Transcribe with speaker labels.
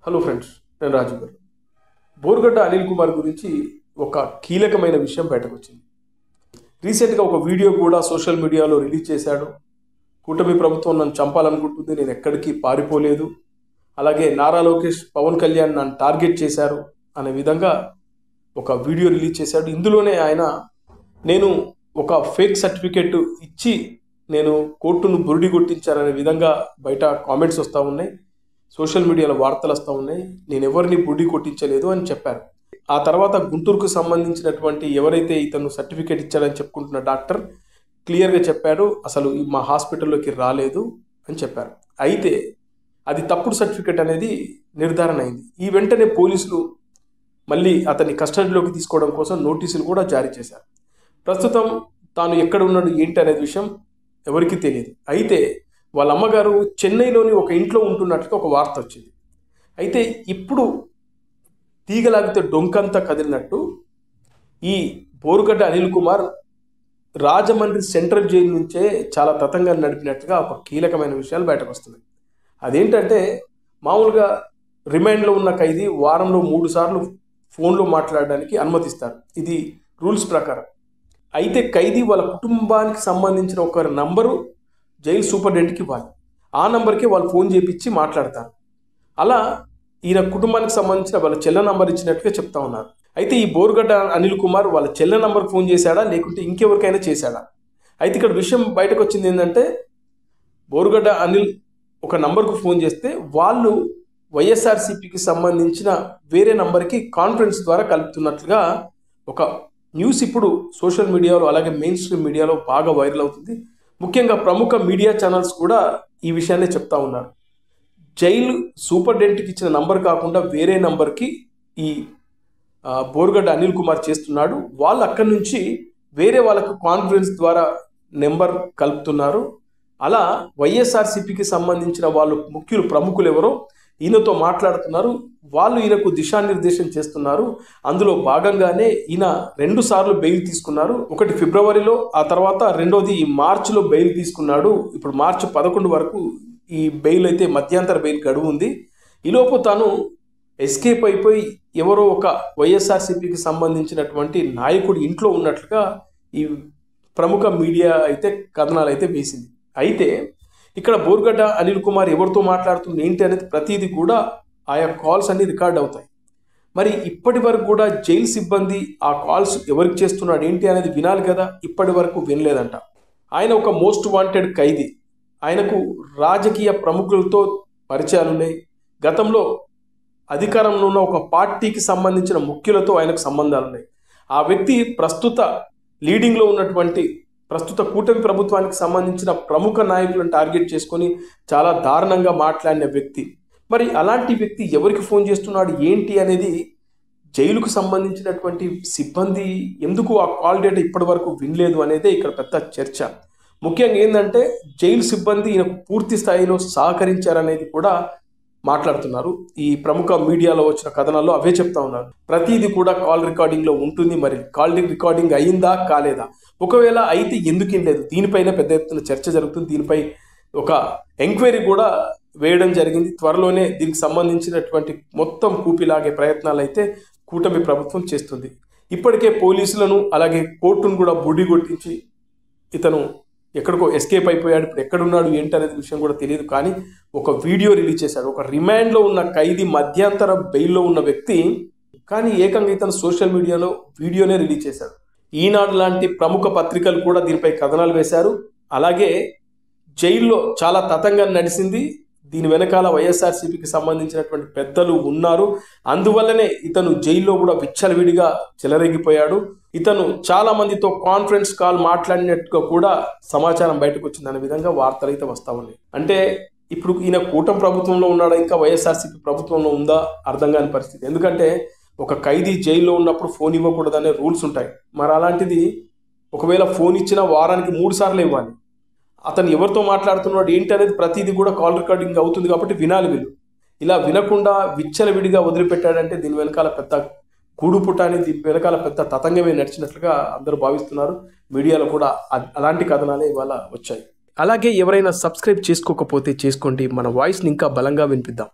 Speaker 1: Hello friends, నేను రాజు గారు. బోరుగడ్డ అనిల్ కుమార్ గురించి ఒక కీలకమైన విషయం బయటకు వచ్చింది. రీసెంట్గా ఒక వీడియో కూడా సోషల్ మీడియాలో రిలీజ్ చేశాడు. కూటమి ప్రభుత్వం నన్ను చంపాలనుకుంటుంది, నేను ఎక్కడికి పారిపోలేదు, అలాగే నారా లోకేష్ పవన్ కళ్యాణ్ నన్ను టార్గెట్ చేశారు అనే విధంగా ఒక వీడియో రిలీజ్ చేశాడు. ఇందులోనే ఆయన నేను ఒక ఫేక్ సర్టిఫికెట్ ఇచ్చి నేను కోర్టును బురిడి కొట్టించారనే విధంగా బయట కామెంట్స్ వస్తూ ఉన్నాయి, సోషల్ మీడియాలో వార్తలు వస్తూ ఉన్నాయి. నేను ఎవరిని బుడి కొట్టించలేదు అని చెప్పారు. ఆ తర్వాత గుంటూరుకు సంబంధించినటువంటి ఎవరైతే ఇతను సర్టిఫికేట్ ఇచ్చాడని చెప్పుకుంటున్న డాక్టర్ క్లియర్గా చెప్పారు, అసలు మా హాస్పిటల్లోకి రాలేదు అని చెప్పారు. అయితే అది తప్పుడు సర్టిఫికేట్ అనేది నిర్ధారణ అయింది. ఈ వెంటనే పోలీసులు మళ్ళీ అతన్ని కస్టడీలోకి తీసుకోవడం కోసం నోటీసులు కూడా జారీ చేశారు. ప్రస్తుతం తాను ఎక్కడ ఉన్నాడు ఏంటి అనేది విషయం ఎవరికీ తెలియదు. అయితే వాళ్ళ అమ్మగారు చెన్నైలోని ఒక ఇంట్లో ఉంటున్నట్లుగా ఒక వార్త వచ్చింది. అయితే ఇప్పుడు తీగలాగితే డొంకంతా కదిలినట్టు ఈ బోరుగడ్డ అనిల్ కుమార్ రాజమండ్రి సెంట్రల్ జైలు నుంచే చాలా తతంగా నడిపినట్టుగా ఒక కీలకమైన విషయాలు బయటకు వస్తున్నాయి. అదేంటంటే, మామూలుగా రిమాండ్లో ఉన్న ఖైదీ వారంలో 3 సార్లు ఫోన్లో మాట్లాడడానికి అనుమతిస్తారు, ఇది రూల్స్ ప్రకారం. అయితే ఖైదీ వాళ్ళ కుటుంబానికి సంబంధించిన ఒక నంబరు జైలు సూపరింటెండెంట్కి ఇవ్వాలి. ఆ నంబర్కి వాళ్ళు ఫోన్ చేయించి మాట్లాడతారు. అలా ఈయన కుటుంబానికి సంబంధించిన వాళ్ళ చెల్ల నంబర్ ఇచ్చినట్టుగా చెప్తా ఉన్నారు. అయితే ఈ బోరుగడ్డ అనిల్ కుమార్ వాళ్ళ చెల్ల నంబర్కి ఫోన్ చేశాడా లేకుంటే ఇంకెవరికైనా చేశాడా? అయితే ఇక్కడ విషయం బయటకు వచ్చింది ఏంటంటే, బోరుగడ్డ అనిల్ ఒక నంబర్కు ఫోన్ చేస్తే వాళ్ళు వైఎస్ఆర్సీపీకి సంబంధించిన వేరే నంబర్కి కాన్ఫరెన్స్ ద్వారా కలుపుతున్నట్లుగా ఒక న్యూస్ ఇప్పుడు సోషల్ మీడియాలో అలాగే మెయిన్ స్ట్రీమ్ మీడియాలో బాగా వైరల్ అవుతుంది. ముఖ్యంగా ప్రముఖ మీడియా ఛానల్స్ కూడా ఈ విషయాన్ని చెప్తా ఉన్నారు. జైలు సూపరింటెండెంట్కి ఇచ్చిన నంబర్ కాకుండా వేరే నంబర్కి ఈ బోరుగడ్డ అనిల్ కుమార్ చేస్తున్నాడు. వాళ్ళు అక్కడి నుంచి వేరే వాళ్ళకు కాన్ఫరెన్స్ ద్వారా నెంబర్ కలుపుతున్నారు. అలా వైఎస్ఆర్సీపీకి సంబంధించిన వాళ్ళు ప్రముఖులు ఎవరో ఈయనతో మాట్లాడుతున్నారు. వాళ్ళు ఈయనకు దిశానిర్దేశం చేస్తున్నారు. అందులో భాగంగానే ఈయన 2 సార్లు బెయిల్ తీసుకున్నారు. ఒకటి ఫిబ్రవరిలో, ఆ తర్వాత రెండోది మార్చిలో బెయిల్ తీసుకున్నాడు. ఇప్పుడు మార్చి 11 వరకు ఈ బెయిల్ అయితే మధ్యంతర బెయిల్ గడువు ఉంది. ఈలోపు తాను ఎస్కేప్ అయిపోయి ఎవరో ఒక వైఎస్ఆర్సీపీకి సంబంధించినటువంటి నాయకుడి ఇంట్లో ఉన్నట్లుగా ఈ ప్రముఖ మీడియా అయితే కథనాలు అయితే వేసింది. అయితే ఇక్కడ బోరుగడ్డ అనిల్ కుమార్ ఎవరితో మాట్లాడుతుంది ఏంటి అనేది ప్రతిదీ కూడా ఆయా కాల్స్ అన్ని రికార్డ్ అవుతాయి. మరి ఇప్పటి వరకు కూడా జైలు సిబ్బంది ఆ కాల్స్ ఎవరికి చేస్తున్నాడు ఏంటి అనేది వినాలి కదా, ఇప్పటి వరకు వినలేదంట. ఆయన ఒక మోస్ట్ వాంటెడ్ ఖైదీ. ఆయనకు రాజకీయ ప్రముఖులతో పరిచయాలు ఉన్నాయి. గతంలో అధికారంలో ఉన్న ఒక పార్టీకి సంబంధించిన ముఖ్యులతో ఆయనకు సంబంధాలు ఉన్నాయి. ఆ వ్యక్తి ప్రస్తుత లీడింగ్లో ఉన్నటువంటి ప్రస్తుత కూటమి ప్రభుత్వానికి సంబంధించిన ప్రముఖ నాయకులను టార్గెట్ చేసుకొని చాలా దారుణంగా మాట్లాడిన వ్యక్తి. మరి అలాంటి వ్యక్తి ఎవరికి ఫోన్ చేస్తున్నాడు ఏంటి అనేది జైలుకు సంబంధించినటువంటి సిబ్బంది ఎందుకు ఆ కాల్ డేటా ఇప్పటి వరకు వినలేదు అనేదే ఇక్కడ పెద్ద చర్చ. ముఖ్యంగా ఏంటంటే, జైలు సిబ్బంది ఈయనకు పూర్తి స్థాయిలో సహకరించారనేది కూడా మాట్లాడుతున్నారు. ఈ ప్రముఖ మీడియాలో వచ్చిన కథనాల్లో అవే చెప్తా ఉన్నారు. ప్రతిదీ కూడా కాల్ రికార్డింగ్లో ఉంటుంది. మరి కాల్ రికార్డింగ్ అయ్యిందా కాలేదా, ఒకవేళ అయితే ఎందుకు లేదు, దీనిపైన పెద్ద ఎత్తున చర్చ జరుగుతుంది. దీనిపై ఒక ఎంక్వైరీ కూడా వేయడం జరిగింది. త్వరలోనే దీనికి సంబంధించినటువంటి మొత్తం కూపిలాగే ప్రయత్నాలు అయితే కూటమి ప్రభుత్వం చేస్తుంది. ఇప్పటికే పోలీసులను అలాగే కోర్టును కూడా బుడి కొట్టించి ఇతను ఎక్కడికో ఎస్కేప్ అయిపోయాడు. ఇప్పుడు ఎక్కడున్నాడు ఏంటి అనేది విషయం కూడా తెలియదు. కానీ ఒక వీడియో రిలీజ్ చేశాడు. ఒక రిమాండ్లో ఉన్న ఖైదీ మధ్యంతర బెయిల్లో ఉన్న వ్యక్తి, కానీ ఏకంగా ఇతను సోషల్ మీడియాలో వీడియోనే రిలీజ్ చేశాడు. ఈనాడు లాంటి ప్రముఖ పత్రికలు కూడా దీనిపై కథనాలు వేశారు. అలాగే జైల్లో చాలా తతంగా నడిచింది. దీని వెనకాల వైఎస్ఆర్సీపీకి సంబంధించినటువంటి పెద్దలు ఉన్నారు. అందువల్లనే ఇతను జైల్లో కూడా విచ్చలవిడిగా చెలరేగిపోయాడు. ఇతను చాలా మందితో కాన్ఫరెన్స్ కాల్ మాట్లాడినట్టుగా కూడా సమాచారం బయటకు వచ్చిందనే విధంగా వార్తలు అయితే వస్తూ ఉన్నాయి. అంటే ఇప్పుడు ఈయన కూటమి ప్రభుత్వంలో ఉన్నాడా, ఇంకా వైఎస్ఆర్సీపీ ప్రభుత్వంలో ఉందా అర్థం కాని పరిస్థితి. ఎందుకంటే ఒక ఖైదీ జైల్లో ఉన్నప్పుడు ఫోన్ ఇవ్వకూడదనే రూల్స్ ఉంటాయి. మరి అలాంటిది ఒకవేళ ఫోన్ ఇచ్చినా వారానికి 3 సార్లు ఇవ్వాలి. అతను ఎవరితో మాట్లాడుతున్నాడు ఏంటి అనేది ప్రతిదీ కూడా కాల్ రికార్డింగ్ అవుతుంది కాబట్టి వినాలి వీళ్ళు. ఇలా వినకుండా విచ్చలవిడిగా వదిలిపెట్టాడంటే దీని వెనకాల పెద్ద గూడుపుట అనేది, దీని వెనకాల పెద్ద తతంగమే నడిచినట్లుగా అందరూ భావిస్తున్నారు. మీడియాలో కూడా అలాంటి కథనాలే ఇవాళ వచ్చాయి. అలాగే ఎవరైనా సబ్స్క్రైబ్ చేసుకోకపోతే చేసుకోండి, మన వాయిస్ని ఇంకా బలంగా వినిపిద్దాం.